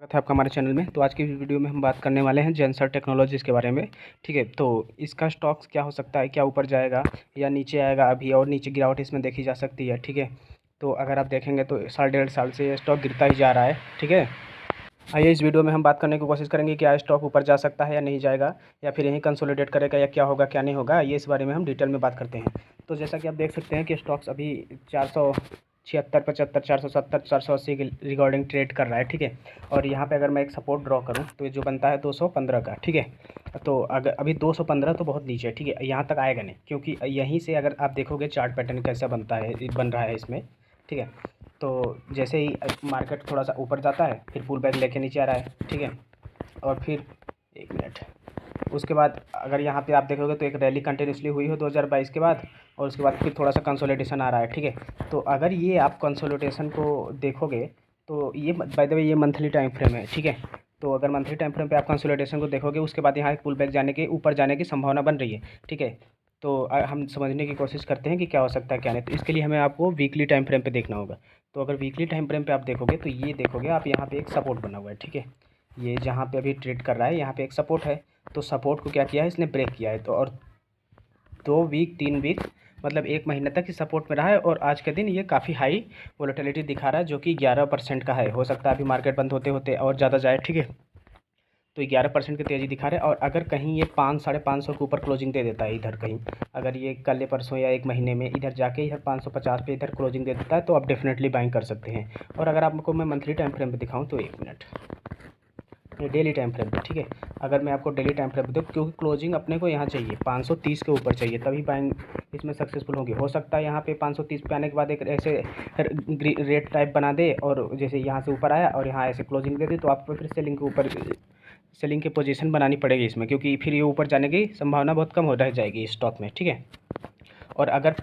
स्वागत है आपका हमारे चैनल में। तो आज की वीडियो में हम बात करने वाले हैं जेंसर टेक्नोलॉजीज़ के बारे में। ठीक है, तो इसका स्टॉक्स क्या हो सकता है, क्या ऊपर जाएगा या नीचे आएगा, अभी और नीचे गिरावट इसमें देखी जा सकती है। ठीक है, तो अगर आप देखेंगे तो साल डेढ़ साल से ये स्टॉक गिरता ही जा रहा है। ठीक है, आइए इस वीडियो में हम बात करने की कोशिश करेंगे क्या स्टॉक ऊपर जा सकता है या नहीं जाएगा, या फिर यहीं कंसोलिडेट करेगा, या क्या होगा क्या नहीं होगा, ये इस बारे में हम डिटेल में बात करते हैं। तो जैसा कि आप देख सकते हैं कि स्टॉक्स अभी 476, 75, 470, 480 के रिगार्डिंग ट्रेड कर रहा है। ठीक है, और यहाँ पे अगर मैं एक सपोर्ट ड्रॉ करूँ तो ये जो बनता है 215 का। ठीक है, तो अगर अभी 215 तो बहुत नीचे है। ठीक है, यहाँ तक आएगा नहीं, क्योंकि यहीं से अगर आप देखोगे चार्ट पैटर्न कैसा बनता है, बन रहा है इसमें। ठीक है, तो जैसे ही मार्केट थोड़ा सा ऊपर जाता है फिर पुल बैक लेके नीचे आ रहा है। ठीक है, और फिर एक मिनट, उसके बाद अगर यहाँ पे आप देखोगे तो एक रैली कंटिन्यूसली हुई हो 2022 के बाद, और उसके बाद फिर थोड़ा सा कंसोलिडेशन आ रहा है। ठीक है, तो अगर ये आप कंसोलिडेशन को देखोगे तो ये बाय द वे ये मंथली टाइम फ्रेम है। ठीक है, तो अगर मंथली टाइम फ्रेम पे आप कंसोलिडेशन को देखोगे उसके बाद यहाँ एक पुल बैक जाने के ऊपर जाने की संभावना बन रही है। ठीक है, तो हम समझने की कोशिश करते हैं कि क्या हो सकता है क्या नहीं। तो इसके लिए हमें आपको वीकली टाइम फ्रेम पे देखना होगा। तो अगर वीकली टाइम फ्रेम पे आप देखोगे तो ये देखोगे आप, यहाँ पे एक सपोर्ट बना हुआ है। ठीक है, ये जहाँ पे अभी ट्रेड कर रहा है यहाँ पे एक सपोर्ट है। तो सपोर्ट को क्या किया है इसने, ब्रेक किया है। तो और 2 वीक 3 वीक मतलब 1 महीने तक इस सपोर्ट में रहा है, और आज के दिन ये काफ़ी हाई वोलेटिलिटी दिखा रहा है जो कि 11% का है। हो सकता है अभी मार्केट बंद होते होते और ज़्यादा जाए। ठीक है, तो 11% की तेज़ी दिखा रहा है। और अगर कहीं ये 500-550 के ऊपर क्लोजिंग दे देता है इधर कहीं, अगर ये कल या परसों या 1 महीने में इधर जाके इधर 550 पे इधर क्लोजिंग दे देता है तो आप डेफिनेटली बाइंग कर सकते हैं। और अगर आपको मैं मंथली टाइम फ्रेम पे दिखाऊं तो एक मिनट, ये डेली टाइम फ्रेम पे। ठीक है, अगर मैं आपको डेली टाइम फ्रेम पे दूँ, क्योंकि क्लोजिंग अपने को यहाँ चाहिए 530 के ऊपर चाहिए, तभी बाइंग इसमें सक्सेसफुल होगी। हो सकता है यहाँ पे 530 पे आने के बाद एक ऐसे रेट टाइप बना दे, और जैसे यहाँ से ऊपर आया और यहाँ ऐसे क्लोजिंग दे दे, तो आपको फिर सेलिंग के ऊपर सेलिंग की पोजीशन बनानी पड़ेगी इसमें, क्योंकि फिर ये ऊपर जाने की संभावना बहुत कम हो रह जाएगी इस स्टॉक में। ठीक है, और अगर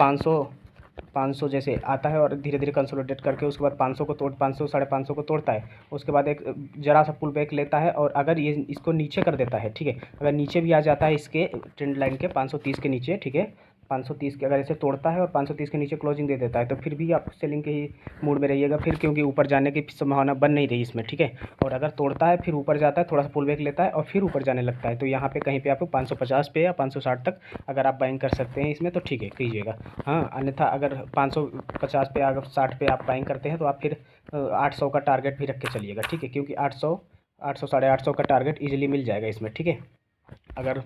500 जैसे आता है और धीरे धीरे कंसोलिडेट करके उसके बाद 500 को तोड़ 500 550 को तोड़ता है, उसके बाद एक जरा सा पुल बैक लेता है, और अगर ये इसको नीचे कर देता है। ठीक है, अगर नीचे भी आ जाता है इसके ट्रेंड लाइन के 530 के नीचे। ठीक है, 530 के अगर इसे तोड़ता है और 530 के नीचे क्लोजिंग दे देता है तो फिर भी आप सेलिंग के ही मूड में रहिएगा फिर, क्योंकि ऊपर जाने की संभावना बन नहीं रही इसमें। ठीक है, और अगर तोड़ता है फिर ऊपर जाता है, थोड़ा सा पुल बैक लेता है और फिर ऊपर जाने लगता है, तो यहाँ पे कहीं पे आपको 550 पे या 560 तक अगर आप बाइंग कर सकते हैं इसमें तो ठीक है कीजिएगा। हाँ, अन्यथा अगर 550 पे अगर 60 पे आप बाइंग करते हैं तो आप फिर 800 का टारगेट भी रख के चलिएगा। ठीक है, क्योंकि 800 800 850 का टारगेट ईजिली मिल जाएगा इसमें। ठीक है, अगर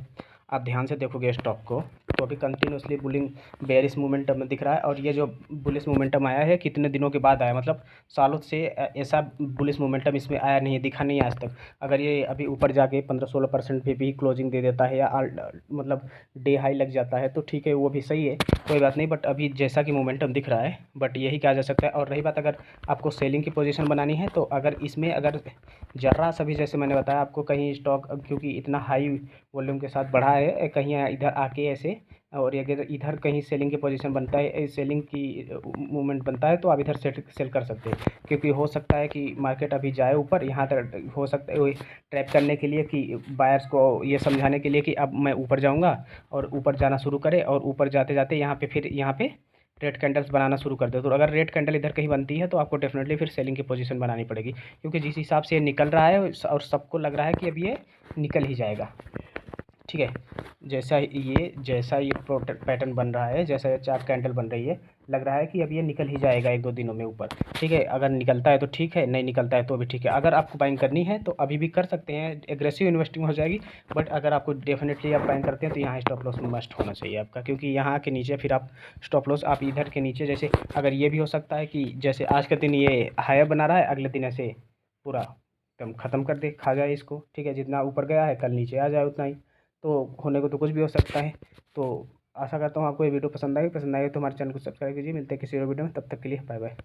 आप ध्यान से देखोगे स्टॉक को तो अभी कंटिन्यूसली बुलिंग बेयरिश मोमेंटम में दिख रहा है, और ये जो बुलिश मोमेंटम आया है कितने दिनों के बाद आया, मतलब सालों से ऐसा बुलिश मोमेंटम इसमें आया नहीं है, दिखा नहीं है आज तक। अगर ये अभी ऊपर जाके 15-16% पे भी क्लोजिंग दे देता है या मतलब डे हाई लग जाता है तो ठीक है, वो भी सही है, कोई बात नहीं। बट अभी जैसा कि मोमेंटम दिख रहा है, बट यही कहा जा सकता है। और रही बात अगर आपको सेलिंग की पोजीशन बनानी है, तो अगर इसमें अगर जर्रा सा भी, जैसे मैंने बताया आपको, कहीं स्टॉक क्योंकि इतना हाई वॉल्यूम के साथ बढ़ा है, कहीं इधर आके ऐसे, और अगर इधर कहीं सेलिंग की पोजीशन बनता है, सेलिंग की मूवमेंट बनता है, तो आप इधर सेल कर सकते हैं। क्योंकि हो सकता है कि मार्केट अभी जाए ऊपर, यहाँ तक हो सकता है ट्रैप करने के लिए कि बायर्स को ये समझाने के लिए कि अब मैं ऊपर जाऊँगा, और ऊपर जाना शुरू करे, और ऊपर जाते जाते यहाँ पे फिर यहाँ पे रेड कैंडल्स बनाना शुरू कर दे। तो अगर रेड कैंडल इधर कहीं बनती है तो आपको डेफिनेटली फिर सेलिंग की पोजीशन बनानी पड़ेगी, क्योंकि जिस हिसाब से ये निकल रहा है और सबको लग रहा है कि अब ये निकल ही जाएगा। ठीक है, जैसा ये पैटर्न बन रहा है, जैसा ये चार कैंडल बन रही है, लग रहा है कि अब ये निकल ही जाएगा 1-2 दिनों में ऊपर। ठीक है, अगर निकलता है तो ठीक है, नहीं निकलता है तो भी ठीक है। अगर आपको बाइंग करनी है तो अभी भी कर सकते हैं, एग्रेसिव इन्वेस्टिंग हो जाएगी। बट अगर आपको डेफिनेटली आप बाइंग करते हैं तो यहाँ स्टॉप लॉस मस्ट होना चाहिए आपका, क्योंकि यहाँ के नीचे फिर आप स्टॉप लॉस आप इधर के नीचे, जैसे अगर ये भी हो सकता है कि जैसे आज के दिन ये हाई बना रहा है, अगले दिन ऐसे पूरा एकदम ख़त्म कर दे, खा जाए इसको। ठीक है, जितना ऊपर गया है कल नीचे आ जाए उतना ही, तो होने को तो कुछ भी हो सकता है। तो आशा करता हूँ आपको ये वीडियो पसंद आई तो हमारे चैनल को सब्सक्राइब कीजिए। मिलते हैं किसी और वीडियो में, तब तक के लिए बाय बाय।